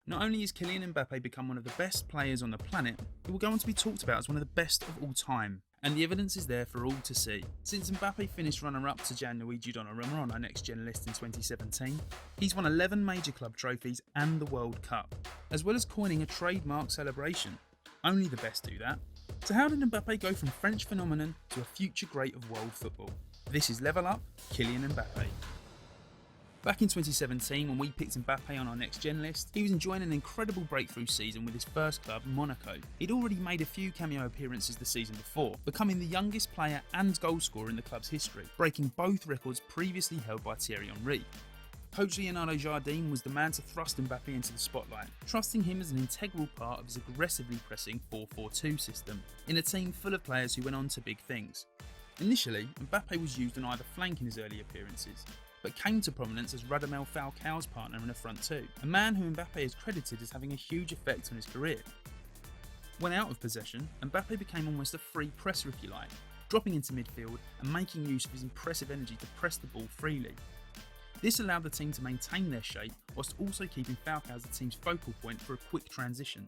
Not only has Kylian Mbappe become one of the best players on the planet, he will go on to be talked about as one of the best of all time. And the evidence is there for all to see. Since Mbappe finished runner-up to Gianluigi Donnarumma on our Next Gen list in 2017, he's won 11 major club trophies and the World Cup, as well as coining a trademark celebration. Only the best do that. So how did Mbappe go from French phenomenon to a future great of world football? This is Level Up, Kylian Mbappe. Back in 2017, when we picked Mbappe on our Next Gen list, he was enjoying an incredible breakthrough season with his first club, Monaco. He'd already made a few cameo appearances the season before, becoming the youngest player and goalscorer in the club's history, breaking both records previously held by Thierry Henry. Coach Leonardo Jardim was the man to thrust Mbappe into the spotlight, trusting him as an integral part of his aggressively pressing 4-4-2 system, in a team full of players who went on to big things. Initially, Mbappe was used on either flank in his early appearances, but came to prominence as Radamel Falcao's partner in the front two, a man who Mbappe is credited as having a huge effect on his career. When out of possession, Mbappe became almost a free presser if you like, dropping into midfield and making use of his impressive energy to press the ball freely. This allowed the team to maintain their shape whilst also keeping Falcao as the team's focal point for a quick transition.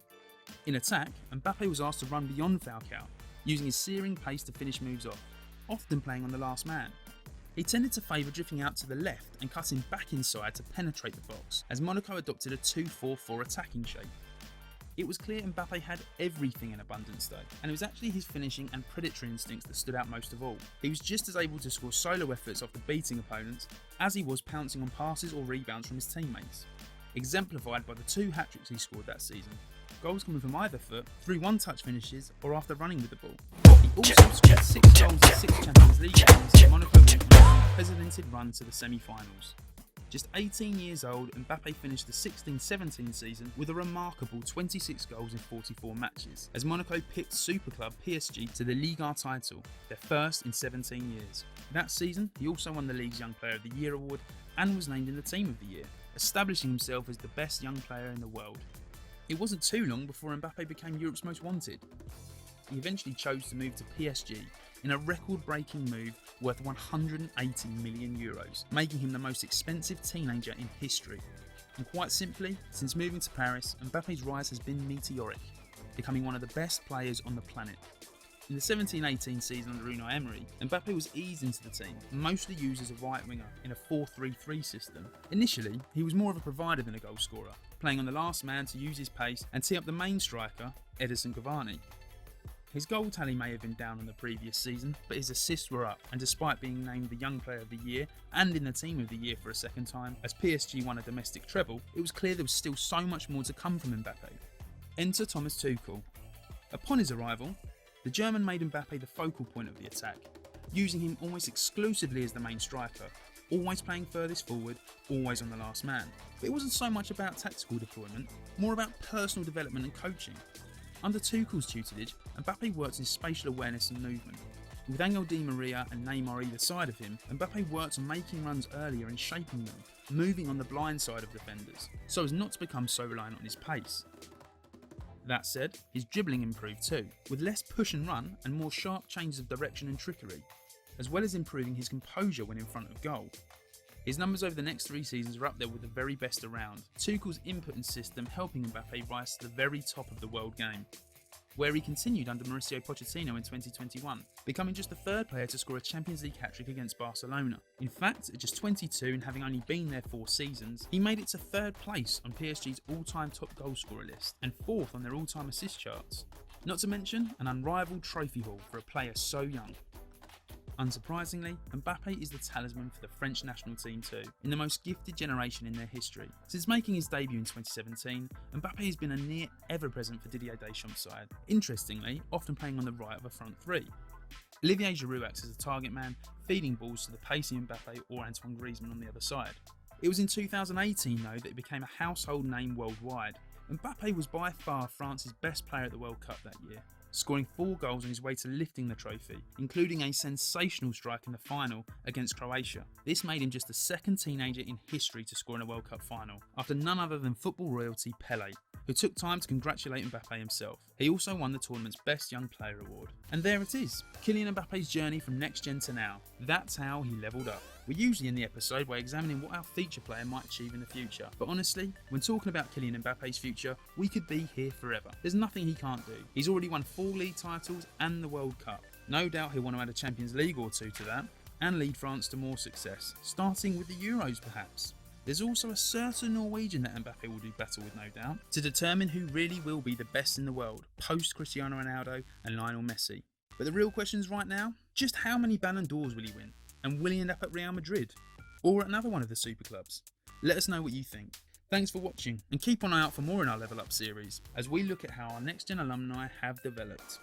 In attack, Mbappe was asked to run beyond Falcao, using his searing pace to finish moves off, often playing on the last man. He tended to favour drifting out to the left and cutting back inside to penetrate the box, as Monaco adopted a 2-4-4 attacking shape. It was clear Mbappe had everything in abundance though, and it was actually his finishing and predatory instincts that stood out most of all. He was just as able to score solo efforts after beating opponents as he was pouncing on passes or rebounds from his teammates, exemplified by the 2 hat-tricks he scored that season, goals coming from either foot, through one-touch finishes or after running with the ball. He also scored 6 goals in 6 Champions League games as Monaco went on an unprecedented run to the semi-finals. Just 18 years old, Mbappe finished the 16-17 season with a remarkable 26 goals in 44 matches, as Monaco picked super club PSG to the Ligue 1 title, their first in 17 years. That season, he also won the league's Young Player of the Year award and was named in the Team of the Year, establishing himself as the best young player in the world. It wasn't too long before Mbappe became Europe's most wanted. He eventually chose to move to PSG in a record-breaking move worth €180 million, making him the most expensive teenager in history. And quite simply, since moving to Paris, Mbappe's rise has been meteoric, becoming one of the best players on the planet. In the 17-18 season under Unai Emery, Mbappe was eased into the team, mostly used as a right winger in a 4-3-3 system. Initially, he was more of a provider than a goal scorer, playing on the last man to use his pace and tee up the main striker, Edinson Cavani. His goal tally may have been down on the previous season, but his assists were up, and despite being named the Young Player of the Year and in the Team of the Year for a second time, as PSG won a domestic treble, it was clear there was still so much more to come from Mbappe. Enter Thomas Tuchel. Upon his arrival, the German made Mbappe the focal point of the attack, using him almost exclusively as the main striker, always playing furthest forward, always on the last man. But it wasn't so much about tactical deployment, more about personal development and coaching. Under Tuchel's tutelage, Mbappe worked in spatial awareness and movement. With Angel Di Maria and Neymar either side of him, Mbappe worked on making runs earlier and shaping them, moving on the blind side of defenders, so as not to become so reliant on his pace. That said, his dribbling improved too, with less push and run and more sharp changes of direction and trickery, as well as improving his composure when in front of goal. His numbers over the next 3 seasons are up there with the very best around, Tuchel's input and system helping Mbappe rise to the very top of the world game, where he continued under Mauricio Pochettino in 2021, becoming just the 3rd player to score a Champions League hat-trick against Barcelona. In fact, at just 22 and having only been there 4 seasons, he made it to 3rd place on PSG's all-time top goal scorer list and 4th on their all-time assist charts. Not to mention an unrivaled trophy haul for a player so young. Unsurprisingly, Mbappe is the talisman for the French national team too, in the most gifted generation in their history. Since making his debut in 2017, Mbappe has been a near ever-present for Didier Deschamps' side, interestingly, often playing on the right of a front 3. Olivier Giroud acts as a target man, feeding balls to the pacey Mbappe or Antoine Griezmann on the other side. It was in 2018 though that it became a household name worldwide. Mbappe was by far France's best player at the World Cup that year, scoring 4 goals on his way to lifting the trophy, including a sensational strike in the final against Croatia. This made him just the 2nd teenager in history to score in a World Cup final, after none other than football royalty Pelé, who took time to congratulate Mbappe himself. He also won the tournament's Best Young Player award. And there it is, Kylian Mbappe's journey from next gen to now. That's how he levelled up. We're usually in the episode by examining what our feature player might achieve in the future. But honestly, when talking about Kylian Mbappe's future, we could be here forever. There's nothing he can't do. He's already won 4 league titles and the World Cup. No doubt he'll want to add a Champions League or 2 to that, and lead France to more success, starting with the Euros perhaps. There's also a certain Norwegian that Mbappe will do battle with, no doubt, to determine who really will be the best in the world, post Cristiano Ronaldo and Lionel Messi. But the real question is right now, just how many Ballon d'Ors will he win? And will he end up at Real Madrid? Or at another one of the super clubs? Let us know what you think. Thanks for watching, and keep an eye out for more in our Level Up series, as we look at how our next gen alumni have developed.